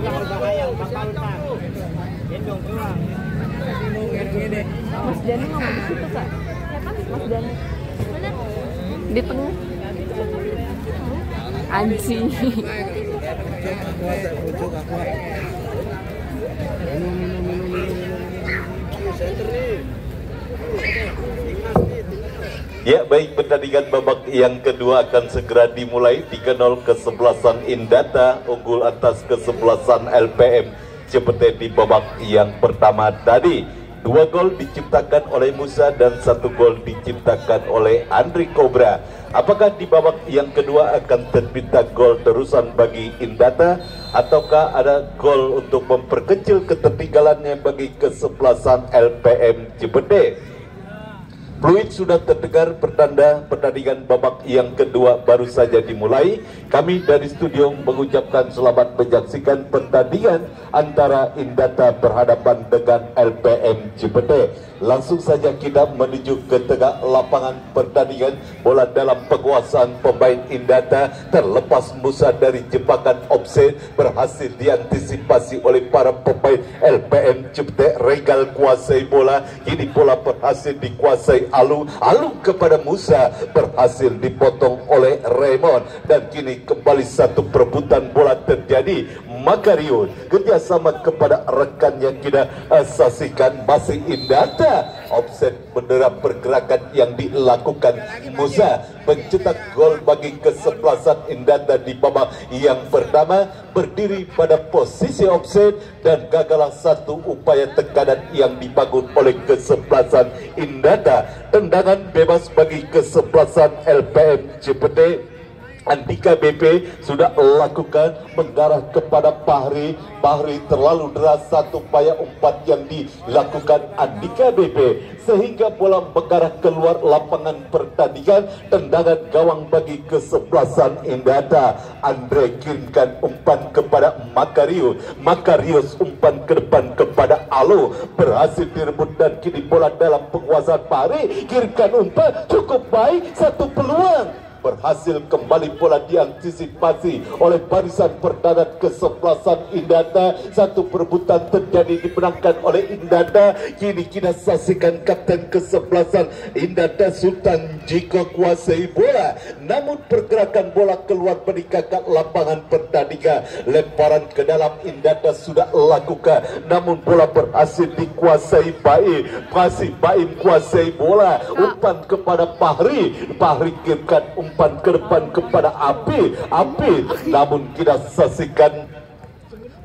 Mas Dani ngomong di situ kak? Mas Dani di tengah. Anjing. Ya baik, pertandingan babak yang kedua akan segera dimulai. 3-0 kesebelasan Indata unggul atas kesebelasan LPM Cipete di babak yang pertama tadi. 2 gol diciptakan oleh Musa dan 1 gol diciptakan oleh Andri Cobra. Apakah di babak yang kedua akan terbitkan gol terusan bagi Indata ataukah ada gol untuk memperkecil ketertinggalannya bagi kesebelasan LPM Cipete? Fluid sudah terdengar pertanda pertandingan babak yang kedua baru saja dimulai. Kami dari studio mengucapkan selamat menyaksikan pertandingan antara Indata berhadapan dengan LPM Cipete. Langsung saja kita menuju ke tengah lapangan pertandingan. Bola dalam penguasaan pemain Indata, terlepas Musa dari jebakan offside, berhasil diantisipasi oleh para pemain LPM Cipete. Regal kuasai bola, kini bola berhasil dikuasai Alu kepada Musa, berhasil dipotong oleh Raymond, dan kini kembali satu perebutan bola terjadi. Makario kerjasama kepada rekannya kita saksikan masih Indata. Offset bendera pergerakan yang dilakukan Musa mencetak gol bagi kesebelasan Indata di babak yang pertama, berdiri pada posisi offset dan gagallah satu upaya tekanan yang dibangun oleh kesebelasan Indata. Tendangan bebas bagi kesebelasan LPM Cipete. Andika BP sudah lakukan mengarah kepada Bahri. Bahri terlalu deras satu upaya umpan yang dilakukan Andika BP sehingga bola mengarah keluar lapangan pertandingan. Tendangan gawang bagi kesebelasan Indata. Andre kirimkan umpan kepada Makario. Makarius umpan ke depan kepada Alo, berhasil direbut dan kini bola dalam penguasaan Bahri. Kirimkan umpan cukup baik, satu peluang. Berhasil kembali bola diantisipasi oleh barisan pertahanan kesebelasan Indata. Satu perebutan terjadi dimenangkan oleh Indata. Kini kita saksikan kapten kesebelasan Indata Sultan jika kuasai bola, namun pergerakan bola keluar meninggalkan lapangan pertandingan. Lemparan ke dalam Indata sudah lakukan, namun bola berhasil dikuasai Baim. Masih Baim kuasai bola, umpan kepada Bahri. Bahri kirimkan umpan ke depan kepada Api, namun kita saksikan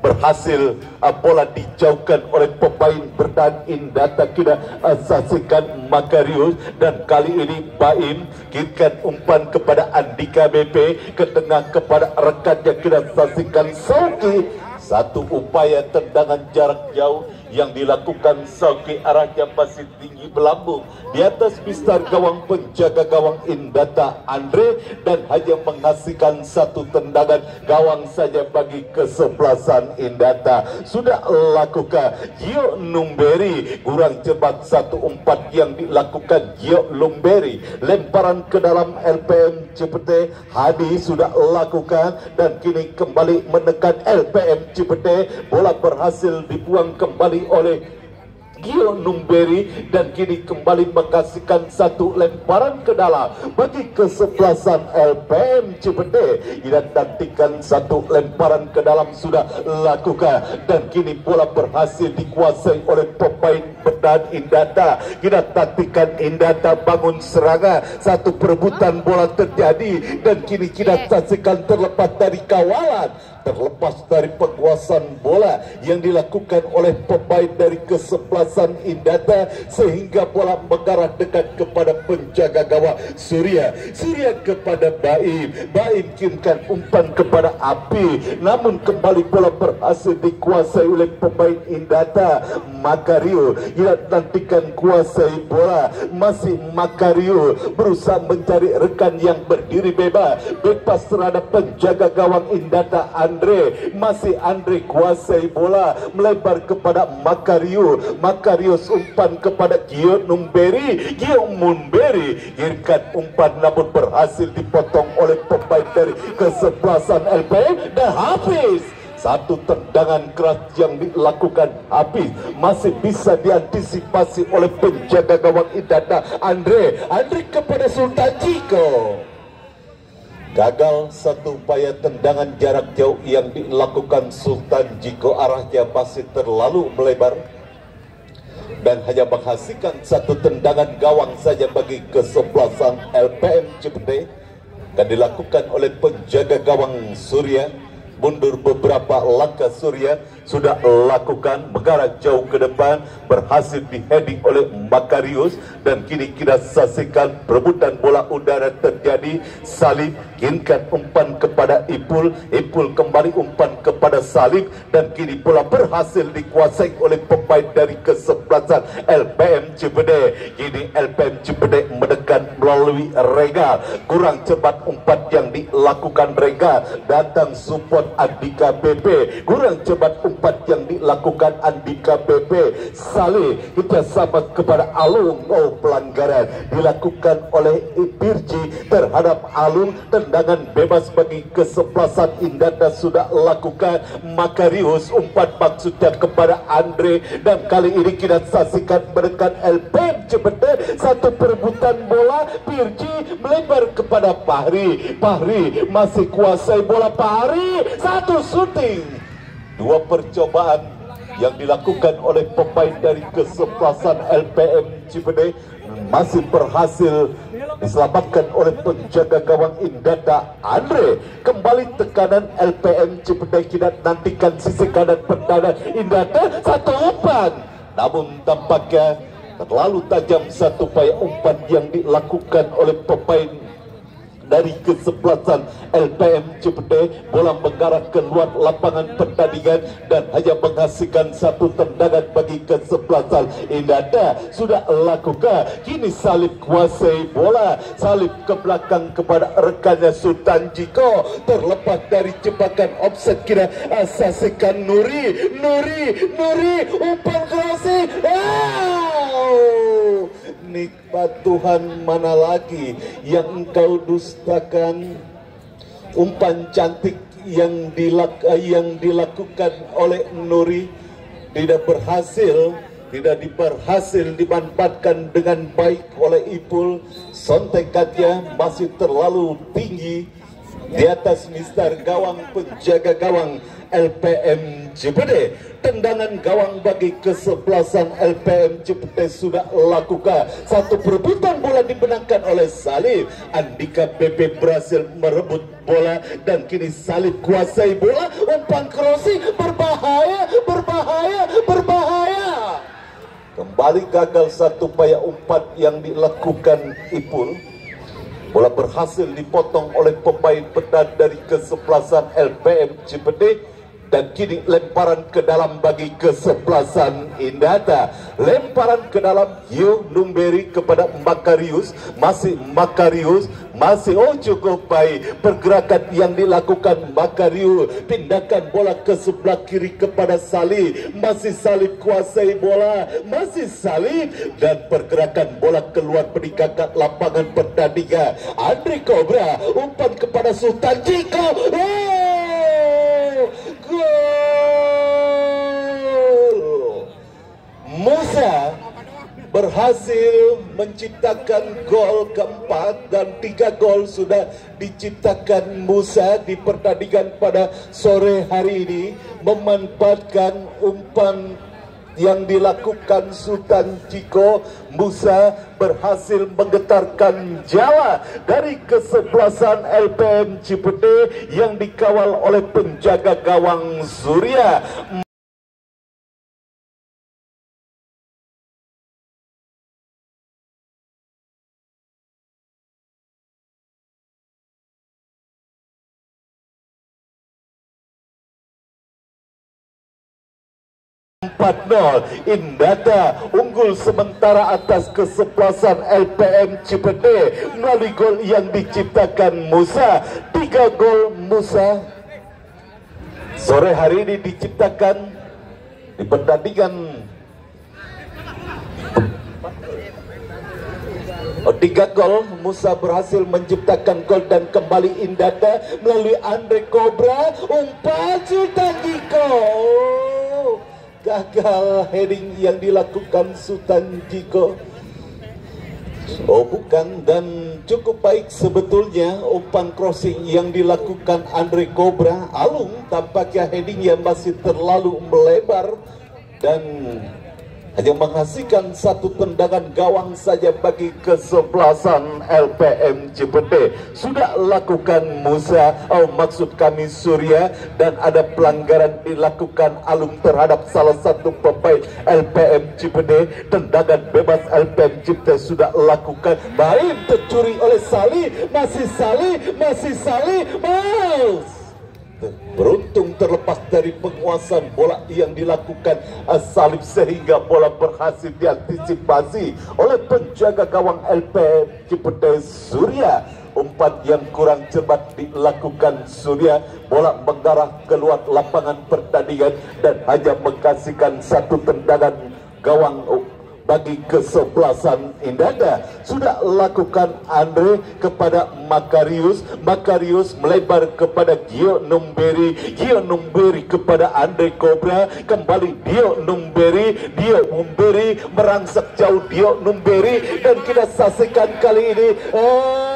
berhasil bola dijauhkan oleh pemain bertahan Indata. Kita saksikan Makarius dan kali ini Baim kirimkan umpan kepada Andika BP ke tengah kepada rekannya. Kita saksikan Sauki, satu upaya tendangan jarak jauh yang dilakukan Sauki, arahnya masih tinggi melambung di atas mistar gawang penjaga gawang Indata Andre, dan hanya menghasilkan satu tendangan gawang saja bagi kesebelasan Indata. Sudah lakukan Gio Numberi, kurang cepat satu umpan yang dilakukan Gio Numberi. Lemparan ke dalam LPM Cipete, Hadi sudah lakukan dan kini kembali menekan LPM Cipete. Bola berhasil dibuang kembali oleh Gio Numberi dan kini kembali menghasilkan satu lemparan ke dalam bagi kesebelasan LPM Cipete. Kita nantikan satu lemparan ke dalam sudah lakukan dan kini bola berhasil dikuasai oleh pemain bertahan Indata. Kita nantikan Indata bangun serangan, satu perebutan bola terjadi dan kini kita saksikan terlepas dari kawalan, terlepas dari penguasaan bola yang dilakukan oleh pemain dari kesebelasan Indata sehingga bola mengarah dekat kepada penjaga gawang Surya. Surya kepada Baim. Baim kirimkan umpan kepada Api, namun kembali bola berhasil dikuasai oleh pemain Indata. Makario, kita nantikan kuasai bola, masih Makario berusaha mencari rekan yang berdiri bebas terhadap penjaga gawang Indata Andre. Masih Andre kuasai bola, melebar kepada Makario. Makarius umpan kepada Gio Numberi. Gio Numberi kirimkan umpan namun berhasil dipotong oleh pemain dari kesebelasan LPM dan habis Satu tendangan keras yang dilakukan habis masih bisa diantisipasi oleh penjaga gawang Indata Andre kepada Sultan Jiko. Gagal satu upaya tendangan jarak jauh yang dilakukan Sultan Jiko, arahnya masih terlalu melebar dan hanya menghasilkan satu tendangan gawang saja bagi kesebelasan LPM Cipete. Dan dilakukan oleh penjaga gawang Surya. Mundur beberapa langkah Surya sudah lakukan mengarah jauh ke depan, berhasil di-heading oleh Makarius, dan kini kita saksikan perebutan bola udara terjadi. Salib inginkan umpan kepada Ipul kembali umpan kepada Salib, dan kini bola berhasil dikuasai oleh pemain dari kesebelasan LPM Cipete. Kini LPM Cipete menekan melalui Regal, kurang cepat umpan yang dilakukan Regal, datang support Andika BP, kurang cepat umpan yang dilakukan Andika BP. Saleh kita sama kepada Alung, pelanggaran dilakukan oleh Birji terhadap Alung. Tendangan bebas bagi kesebelasan Indata sudah lakukan. Makarius umpan maksudnya kepada Andre, dan kali ini kita saksikan menekan LPM Cipete. Satu perebutan bola, Birji melebar kepada Fahri masih kuasai bola. Fahri satu shooting. Dua percobaan yang dilakukan oleh pemain dari kesebelasan LPM Cipete masih berhasil diselamatkan oleh penjaga gawang Indata Andre. Kembali tekanan LPM Cipete, kita nantikan sisi kanan pertahanan Indata. Satu umpan, namun tampaknya terlalu tajam satu upaya umpan yang dilakukan oleh pemain dari kesebelasan LPM Cipete. Bola mengarah keluar lapangan pertandingan dan hanya menghasilkan satu tendangan bagi kesebelasan Indata. Sudah lakukan, kini Salib kuasai bola. Salib ke belakang kepada rekannya Sultan Jiko, terlepas dari jebakan offset. Kira saksikan Nuri umpan crossing. Nikmat Tuhan, mana lagi yang engkau dustakan. Umpan cantik yang dilakukan oleh Nuri tidak berhasil dimanfaatkan dengan baik oleh Ipul. Sontekannya masih terlalu tinggi di atas mister gawang penjaga gawang LPM Cipete. Tendangan gawang bagi kesebelasan LPM Cipete sudah lakukan. Satu perebutan bola dimenangkan oleh Salib. Andika BP berhasil merebut bola dan kini Salib kuasai bola. Umpan crossing berbahaya. Kembali gagal satu upaya umpan yang dilakukan Ipul. Bola berhasil dipotong oleh pemain pedang dari kesebelasan LPM Cipete. Dan kini lemparan ke dalam bagi kesebelasan Indata. Lemparan ke dalam Lumberi kepada Makarius. Masih cukup baik pergerakan yang dilakukan Makarius. Pindahkan bola ke sebelah kiri kepada Salib. Masih Salib kuasai bola. Masih Salib, dan pergerakan bola keluar meninggalkan lapangan pertandingan. Andre Cobra umpan kepada Sultan Jiko. Gol! Musa berhasil menciptakan gol keempat, dan 3 gol sudah diciptakan Musa di pertandingan pada sore hari ini. Memanfaatkan umpan yang dilakukan Sultan Jiko, Musa berhasil menggetarkan Jawa dari kesebelasan LPM Cipete yang dikawal oleh penjaga gawang Surya. 4-0. Indata unggul sementara atas kesebelasan LPM Cipete melalui gol yang diciptakan Musa. 3 gol Musa sore hari ini diciptakan di pertandingan 3 gol, Musa berhasil menciptakan gol dan kembali Indata melalui Andre Cobra, umpan Sultan Jiko. Gagal heading yang dilakukan Sultan Jiko. Oh bukan, dan cukup baik sebetulnya umpan crossing yang dilakukan Andre Cobra. Alung tampaknya heading yang masih terlalu melebar dan hanya menghasilkan satu tendangan gawang saja bagi kesebelasan LPM Cipete. Sudah lakukan Musa, maksud kami Surya, dan ada pelanggaran dilakukan Alung terhadap salah satu pemain LPM Cipete. Tendangan bebas LPM Cipete sudah lakukan. Baik, tercuri oleh Salih, masih Salih, Miles. Beruntung terlepas dari penguasaan bola yang dilakukan Salib sehingga bola berhasil diantisipasi oleh penjaga gawang LPM Cipete Surya. Umpan yang kurang cermat dilakukan Surya, bola mengarah keluar lapangan pertandingan dan hanya menghasilkan satu tendangan gawang bagi kesebelasan Indada. Sudah lakukan Andre kepada Makarius, Makarius melebar kepada Gio Numberi, Gio Numberi kepada Andre Cobra, kembali Dio Numberi, Dio Numberi merangsek jauh Dio Numberi, dan kita saksikan kali ini gol.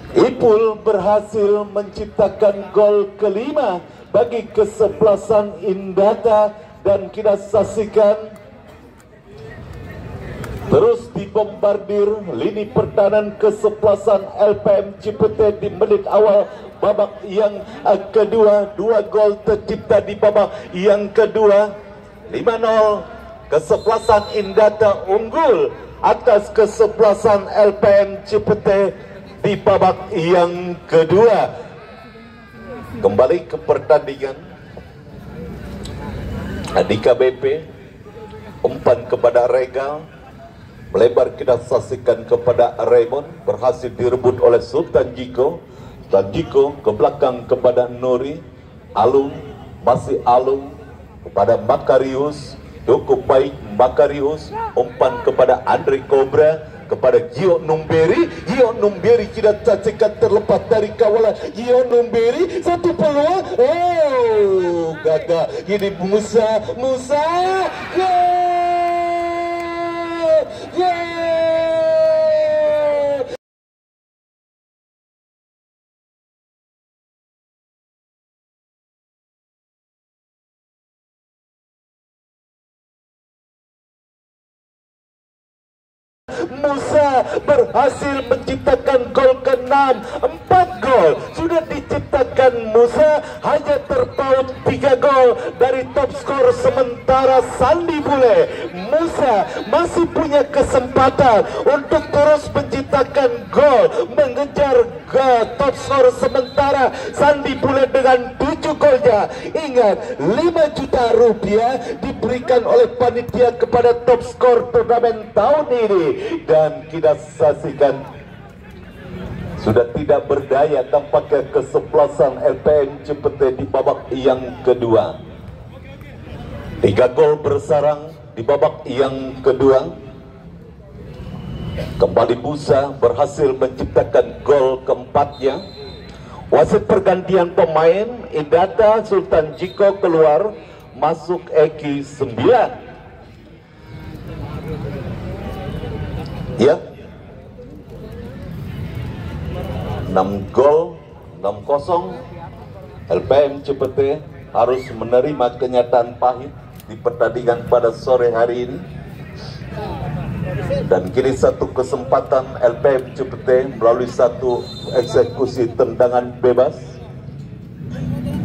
Ipul berhasil menciptakan gol kelima bagi kesebelasan Indata, dan kita saksikan terus dibombardir lini pertahanan kesebelasan LPM Cipete di menit awal babak yang kedua. 2 gol tercipta di babak yang kedua. 5-0, kesebelasan Indata unggul atas kesebelasan LPM Cipete di babak yang kedua. Kembali ke pertandingan. Andika BP, umpan kepada Regal, melebar kita saksikan kepada Raymond, berhasil direbut oleh Sultan Jiko. Sultan Jiko ke belakang kepada Nuri, Alung, masih Alung kepada Makarius, cukup baik Makarius, umpan kepada Andre Cobra, kepada Gio Numberi. Gio Numberi tidak saksikan terlepas dari kawalan Gio Numberi, satu peluang, gagal. Ini Musa, gol. Musa berhasil menciptakan gol ke-6. 4 gol sudah diciptakan Musa, hanya terpaut 3 gol dari top skor sementara Sandi Bule. Musa masih punya kesempatan untuk terus menciptakan gol, mengejar top skor sementara Sandi Bule dengan 7 golnya. Ingat, 5 juta rupiah diberikan oleh panitia kepada top skor turnamen tahun ini. Dan kita saksikan sudah tidak berdaya tampaknya kesebelasan LPM Cipete di babak yang kedua. 3 gol bersarang di babak yang kedua. Kembali Musa berhasil menciptakan gol keempatnya. Wasit pergantian pemain, Indata Sultan Jiko keluar, masuk Eki 9. Ya, 6 gol, 6-0. LPM Cipete harus menerima kenyataan pahit di pertandingan pada sore hari ini. Dan kini satu kesempatan LPM Cipete melalui satu eksekusi tendangan bebas.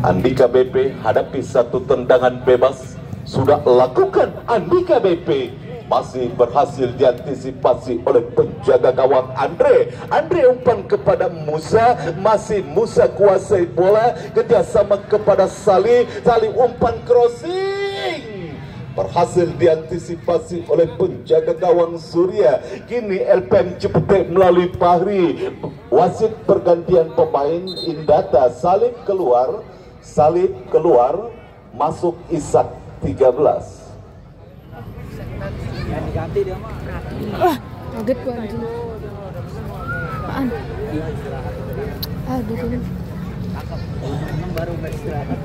Andika BP hadapi satu tendangan bebas. Sudah lakukan Andika BP. masih berhasil diantisipasi oleh penjaga gawang Andre. Umpan kepada Musa, masih Musa kuasai bola, kerjasama kepada Salih umpan crossing, berhasil diantisipasi oleh penjaga gawang Surya. Kini LPM Cipete melalui Fahri, wasit pergantian pemain Indata. Salih keluar, masuk Ishak 13. Kaget gua anjing. Apaan? Aduh ini. Baru beristirahat.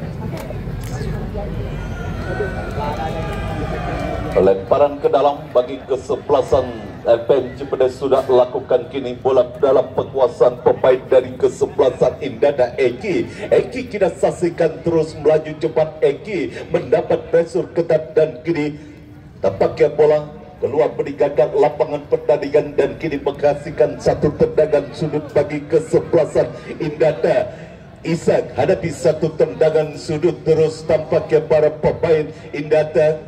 Lemparan ke dalam bagi kesebelasan LPM Cipete sudah lakukan. Kini bola dalam penguasaan pemain dari kesebelasan Indada. Eki kita saksikan terus melaju cepat. Eki mendapat pressure ketat dan kini tampaknya bola keluar meninggalkan lapangan pertandingan dan kini menghasilkan satu tendangan sudut bagi kesebelasan Indada. Ishak hadapi satu tendangan sudut terus, tampaknya para pemain Indada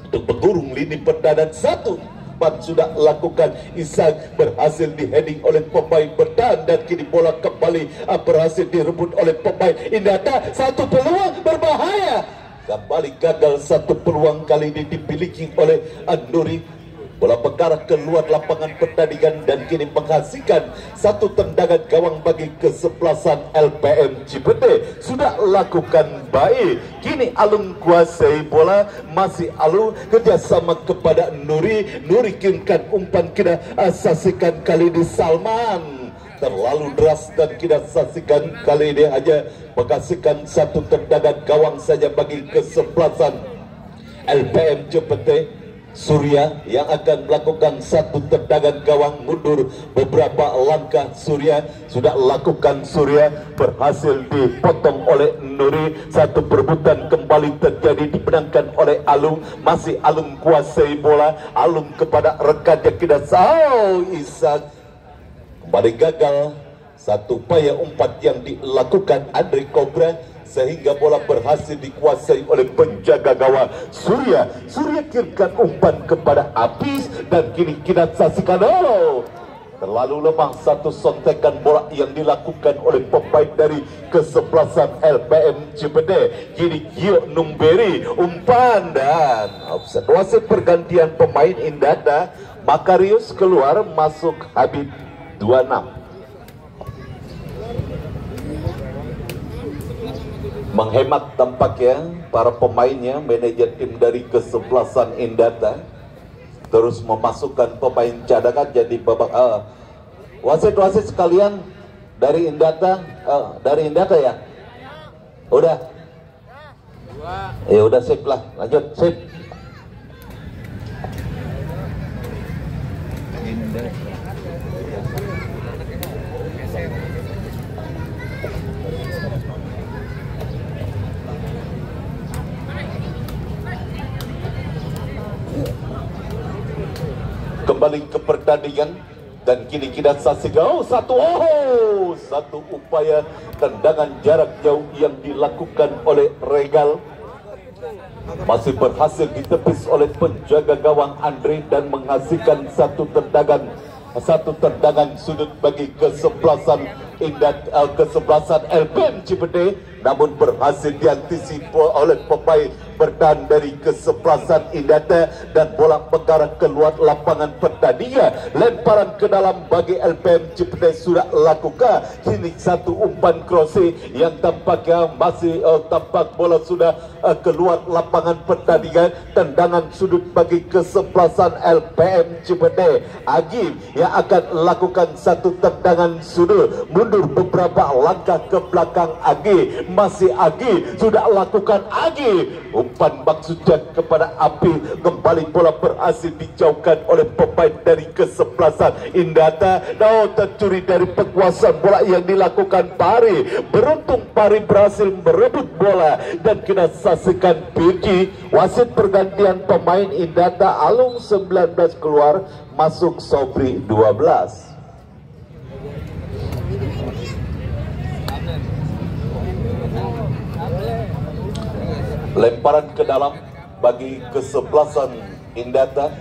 untuk mengurung lini pertahanan. Satu umpan sudah lakukan. Ishak berhasil di-heading oleh pemain bertahan dan kini bola kembali berhasil direbut oleh pemain Indada. Satu peluang berbahaya, kembali gagal. Satu peluang kali ini dimiliki oleh An-Nuri. Bola mengarah keluar lapangan pertandingan dan kini menghasilkan satu tendangan gawang bagi kesebelasan LPM Cipete. Sudah lakukan baik. Kini Alung kuasai bola, masih Alung kerjasama kepada Nuri. Nuri kirimkan umpan, kita saksikan kali ini Salman. Terlalu deras dan kita saksikan kali ini hanya menghasilkan satu tendangan gawang saja bagi kesebelasan LPM Cipete. Surya yang akan melakukan satu tendangan gawang mundur beberapa langkah. Surya sudah lakukan. Surya berhasil dipotong oleh Nuri. Satu perebutan kembali terjadi, dimenangkan oleh Alung. Masih Alung kuasai bola. Alung kepada rekannya kita Ishak kembali gagal. Satu upaya umpan yang dilakukan Andre Cobra sehingga bola berhasil dikuasai oleh penjaga gawang Surya. Surya kirimkan umpan kepada Apis dan kini kita saksikan terlalu lemah satu sontekan bola yang dilakukan oleh pemain dari kesebelasan LPM Cipete. Kini Gio Numberi umpan dan offset. Wasit pergantian pemain Indada. Makarius keluar, masuk Habib 26. Menghemat tampaknya para pemainnya. Manajer tim dari kesebelasan Indata terus memasukkan pemain cadangan jadi babak. Wasit sekalian dari Indata, ya. Udah. Ya udah, sip lah, lanjut, sip. Kembali ke pertandingan dan kini kita saksikan satu upaya tendangan jarak jauh yang dilakukan oleh Regal, masih berhasil ditepis oleh penjaga gawang Andre dan menghasilkan satu tendangan sudut bagi kesebelasan kesebelasan LPM Cipete, namun berhasil diantisipasi oleh pemain bertahan dari kesebelasan Indata dan bola mengarah keluar lapangan pertandingan. Lemparan ke dalam bagi LPM Cipete sudah lakukan. Kini satu umpan crossing yang tampaknya masih tampak bola sudah keluar lapangan pertandingan. Tendangan sudut bagi kesebelasan LPM Cipete. Agim yang akan lakukan satu tendangan sudut, mundur beberapa langkah ke belakang. Agi, masih Agi sudah lakukan. Agi umpan maksudnya kepada Api. Kembali bola berhasil dijauhkan oleh pemain dari kesebelasan Indata. Tercuri dari penguasaan bola yang dilakukan Pari. Beruntung Pari berhasil merebut bola dan kita saksikan Pirji. Wasit pergantian pemain Indata. Alung 19 keluar, masuk Sobri 12. Lemparan ke dalam bagi kesebelasan Indata.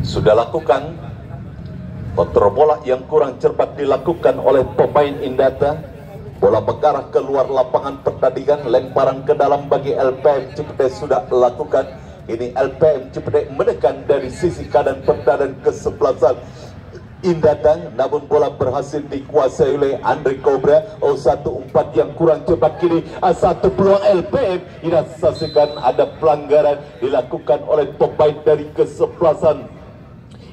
Sudah lakukan kontrol bola yang kurang cermat dilakukan oleh pemain Indata. Bola mengarah keluar lapangan pertandingan, lemparan ke dalam bagi LPM Cipete sudah lakukan. Ini LPM Cipete menekan dari sisi kanan pertahanan kesebelasan Indata, namun bola berhasil dikuasai oleh Andre Cobra. satu umpan yang kurang cepat kini, satu peluang LPM. Kita saksikan ada pelanggaran dilakukan oleh pemain dari kesebelasan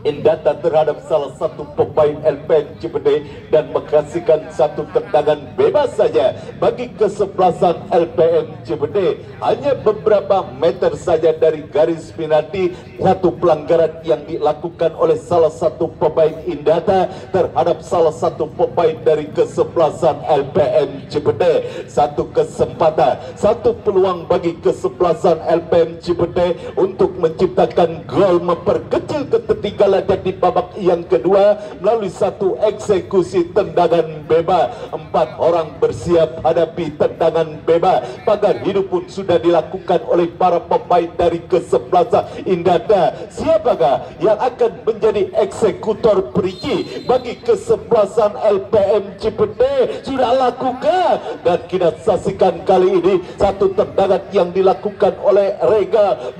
Indata terhadap salah satu pemain LPM Cipete dan menghasilkan satu tendangan bebas saja bagi kesebelasan LPM Cipete. Hanya beberapa meter saja dari garis penalti, satu pelanggaran yang dilakukan oleh salah satu pemain Indata terhadap salah satu pemain dari kesebelasan LPM Cipete. Satu kesempatan, satu peluang bagi kesebelasan LPM Cipete untuk menciptakan gol memperkecil ketertinggalan di babak yang kedua melalui satu eksekusi tendangan bebas. 4 orang bersiap hadapi tendangan bebas. Pagar hidup pun sudah dilakukan oleh para pemain dari kesebelasan Indata. Siapakah yang akan menjadi eksekutor perigi bagi kesebelasan LPM Cipete? Sudah lakukan dan kita saksikan kali ini satu tendangan yang dilakukan oleh Rega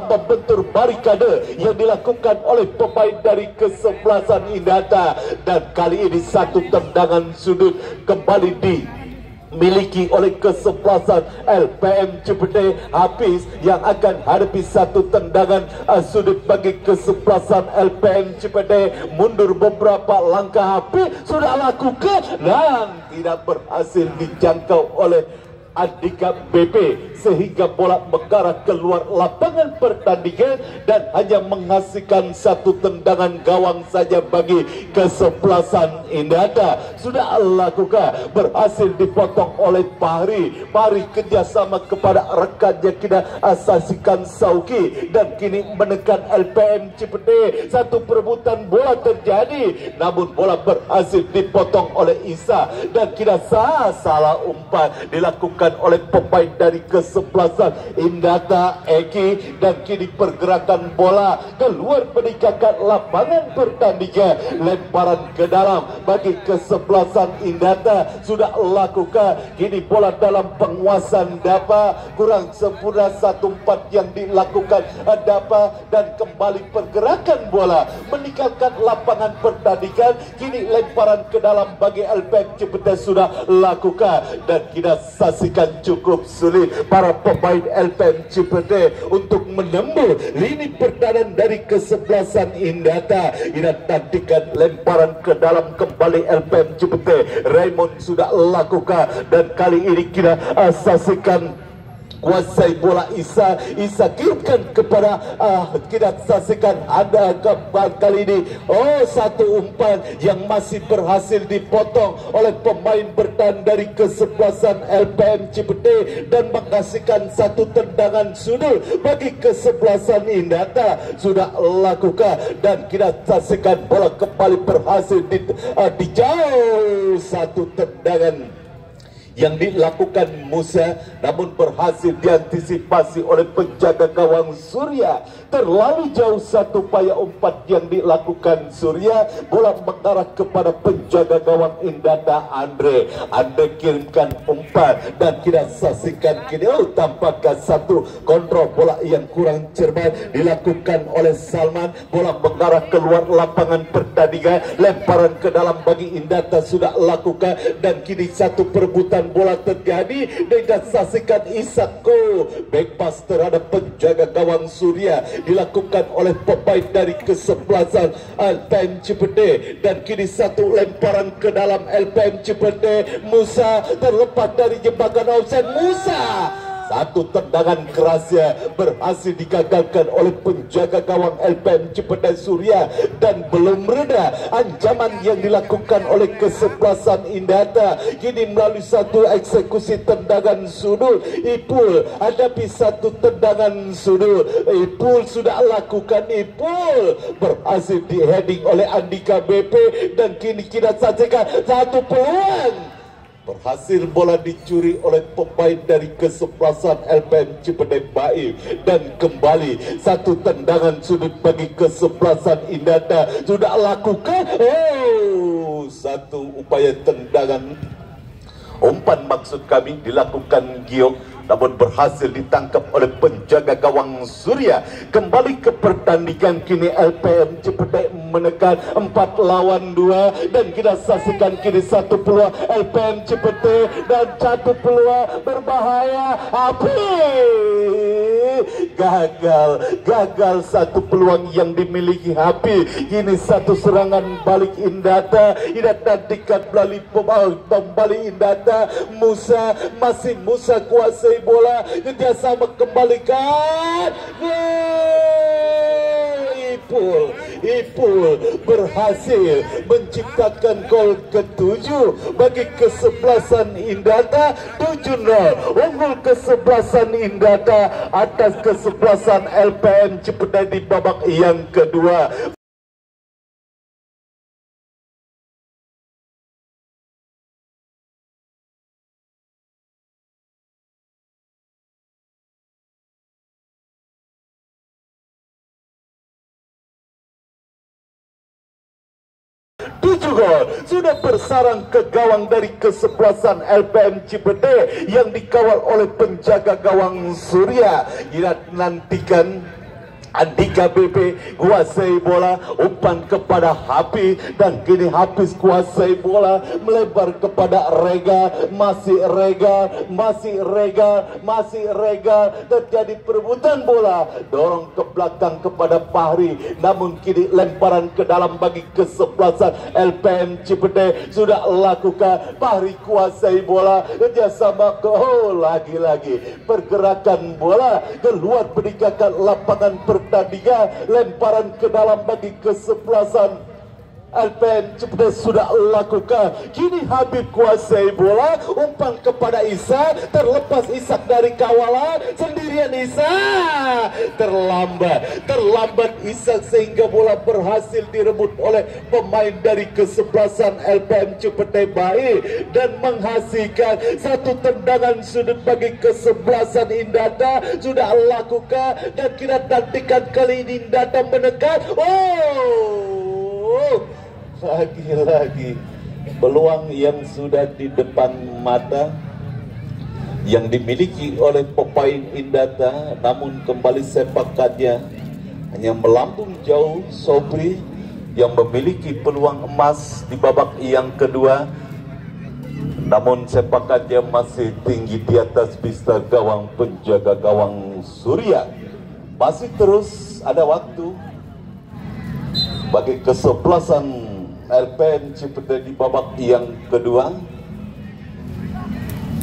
membentur barikade yang dilakukan oleh pemain dari kesebelasan Indata, dan kali ini satu tendangan sudut kembali dimiliki oleh kesebelasan LPM Cipete. Hafiz yang akan hadapi satu tendangan sudut bagi kesebelasan LPM Cipete. Mundur beberapa langkah, Hafiz sudah lakukan dan tidak berhasil dijangkau oleh Andika BP sehingga bola mengarah keluar lapangan pertandingan dan hanya menghasilkan satu tendangan gawang saja bagi kesebelasan Indata. Sudah lakukan, berhasil dipotong oleh Pahri kerjasama kepada rekannya kita saksikan Sauki dan kini menekan LPM Cipete. Satu perebutan bola terjadi namun bola berhasil dipotong oleh Isa dan kita salah umpan dilakukan oleh pemain dari kesebelasan Indata Eki, dan kini pergerakan bola keluar meninggalkan lapangan pertandingan. Lemparan ke dalam bagi kesebelasan Indata sudah lakukan. Kini bola dalam penguasaan Dapa, kurang sempurna satu umpan yang dilakukan Dapa dan kembali pergerakan bola meninggalkan lapangan pertandingan. Kini lemparan ke dalam bagi LPM Cipete sudah lakukan dan kita saksikan cukup sulit para pemain LPM Cipete untuk menembus lini pertahanan dari kesebelasan Indata. Kita nantikan lemparan ke dalam kembali LPM Cipete. Raymond sudah lakukan dan kali ini kita saksikan kuasai bola Isa kirimkan kepada kita saksikan ada kali ini satu umpan yang masih berhasil dipotong oleh pemain bertahan dari kesebelasan LPM Cipete dan menghasilkan satu tendangan sudut bagi kesebelasan Indata. Sudah lakukan dan kita saksikan bola kembali berhasil dijauh satu tendangan yang dilakukan Musa namun berhasil diantisipasi oleh penjaga gawang Surya. Terlalu jauh satu upaya umpan yang dilakukan Surya, bola mengarah kepada penjaga gawang Indata Andre kirimkan umpan dan kita saksikan kini tampaknya satu kontrol bola yang kurang cermat dilakukan oleh Salman. Bola mengarah keluar lapangan pertandingan, lemparan ke dalam bagi Indata sudah lakukan dan kini satu perebutan bola terjadi dengan saksikan Isako back pass terhadap penjaga gawang Surya dilakukan oleh pemain dari kesebelasan LPM Cipete dan kini satu lemparan ke dalam LPM Cipete. Musa terlepas dari jebakan offside. Musa satu tendangan kerasnya berhasil digagalkan oleh penjaga gawang LPM Cipete Surya dan belum reda ancaman yang dilakukan oleh kesebelasan Indata. Kini melalui satu eksekusi tendangan sudut, Ipul hadapi satu tendangan sudut. Ipul sudah lakukan, Ipul berhasil diheading oleh Andika BP dan kini kita saksikan satu peluang Berhasil bola dicuri oleh pemain dari kesebelasan LPM Cipete Baim. Dan kembali satu tendangan sudut bagi kesebelasan Indata. Sudah lakukan satu upaya tendangan umpan, maksud kami, dilakukan Giok, namun berhasil ditangkap oleh penjaga gawang Surya. Kembali ke pertandingan, kini LPM Cipete menekan 4 lawan 2 dan kita saksikan kini satu peluang LPM Cipete dan satu peluang berbahaya. Gagal satu peluang yang dimiliki Hapi. Kini satu serangan balik Indata. Nantikan melalui kembali Indata. Masih Musa kuasai bola, kerjasama kembalikan. Ipul berhasil menciptakan gol ke-7 bagi kesebelasan Indata. 7-0 unggul kesebelasan Indata atas kesebelasan LPM Cipete di babak yang kedua. Gol sudah bersarang ke gawang dari kesebelasan LPM Cipete yang dikawal oleh penjaga gawang Surya. Kita nantikan Andika BP kuasai bola, umpan kepada Hapi, dan kini Hafiz kuasai bola, melebar kepada Rega, masih Rega, terjadi perebutan bola, dorong ke belakang kepada Fahri, namun kini lemparan ke dalam bagi kesebelasan LPM Cipete sudah lakukan. Fahri kuasai bola, kerjasama lagi-lagi pergerakan bola keluar meninggalkan lapangan pertandingan. Lemparan ke dalam bagi kesebelasan LPM Cipete sudah lakukan. Kini Habib kuasai bola, umpan kepada Isa, terlepas Isak dari kawalan, sendirian Isa, terlambat Isak sehingga bola berhasil direbut oleh pemain dari kesebelasan LPM Cipete Baim dan menghasilkan satu tendangan sudut bagi kesebelasan Indata sudah lakukan. Dan kita nantikan kali ini Indata menekan. Lagi-lagi peluang yang sudah di depan mata yang dimiliki oleh pemain Indata, namun kembali sepakannya hanya melambung jauh. Sobri yang memiliki peluang emas di babak yang kedua, namun sepakannya masih tinggi di atas bista gawang penjaga gawang Surya. Masih terus ada waktu bagi kesebelasan LPM Cipete di babak yang kedua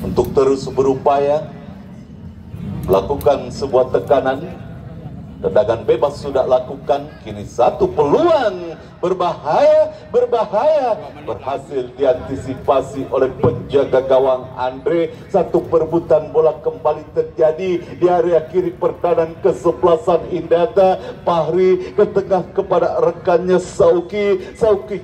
untuk terus berupaya melakukan sebuah tekanan. Tendangan bebas sudah lakukan, kini satu peluang berbahaya berhasil diantisipasi oleh penjaga gawang Andre. Satu perebutan bola kembali terjadi di area kiri pertahanan kesebelasan Indata. Fahri ke tengah kepada rekannya Sauki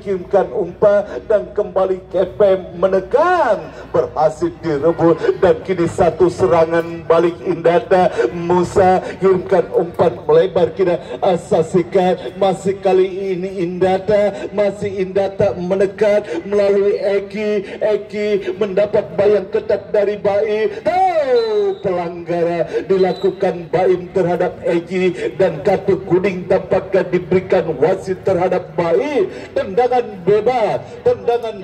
kirimkan umpan dan kembali KPM menekan, berhasil direbut dan kini satu serangan balik Indata. Musa kirimkan umpan melebar, kita asasikan, masih kali ini Indata menekan melalui Eki mendapat bayang ketat dari Baim. Pelanggaran dilakukan Baim terhadap Eki dan kartu kuning tampaknya diberikan wasit terhadap Baim. Tendangan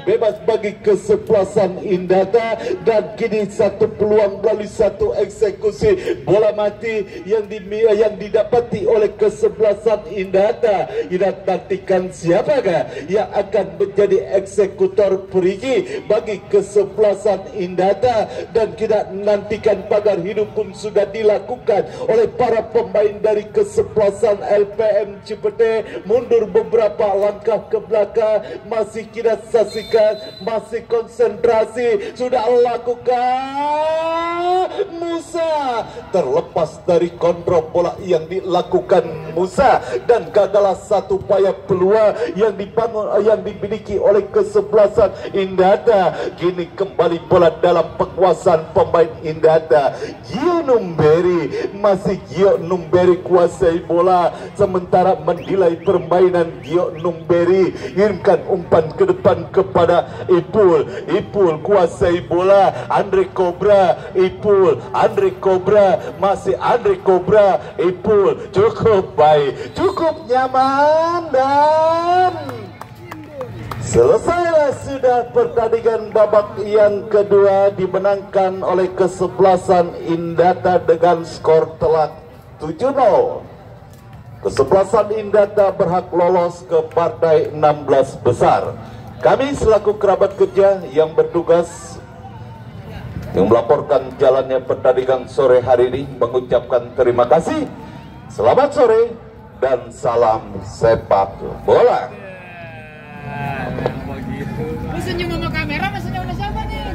bebas bagi kesebelasan Indata dan kini satu peluang melalui satu eksekusi bola mati yang didapati oleh kesebelasan Indata. Kita nantikan siapakah yang akan menjadi eksekutor perigi bagi kesebelasan Indata, dan kita nantikan pagar hidup pun sudah dilakukan oleh para pemain dari kesebelasan LPM Cipete. Mundur beberapa langkah ke belakang, masih kita saksikan, masih konsentrasi, sudah lakukan. Musa terlepas dari kontrol bola yang dilakukan Musa dan gagal satu upaya peluang. bola yang dibangun yang dimiliki oleh kesebelasan Indata. Kini kembali bola dalam penguasaan pemain Indata. Gio Numberi, masih Gio Numberi kuasai bola, sementara menilai permainan Gio Numberi. Kirimkan umpan ke depan kepada Ipul. Ipul kuasai bola, Andre Cobra, Ipul, Andre Cobra, masih Andre Cobra, Ipul, cukup baik, cukup nyaman, dan selesailah sudah pertandingan babak yang kedua, dimenangkan oleh kesebelasan Indata dengan skor telak 7-0. Kesebelasan Indata berhak lolos ke partai 16 besar. Kami selaku kerabat kerja yang bertugas yang melaporkan jalannya pertandingan sore hari ini mengucapkan terima kasih. Selamat sore dan salam sepak bola. Lu senyum sama kamera, maksudnya udah siapa nih?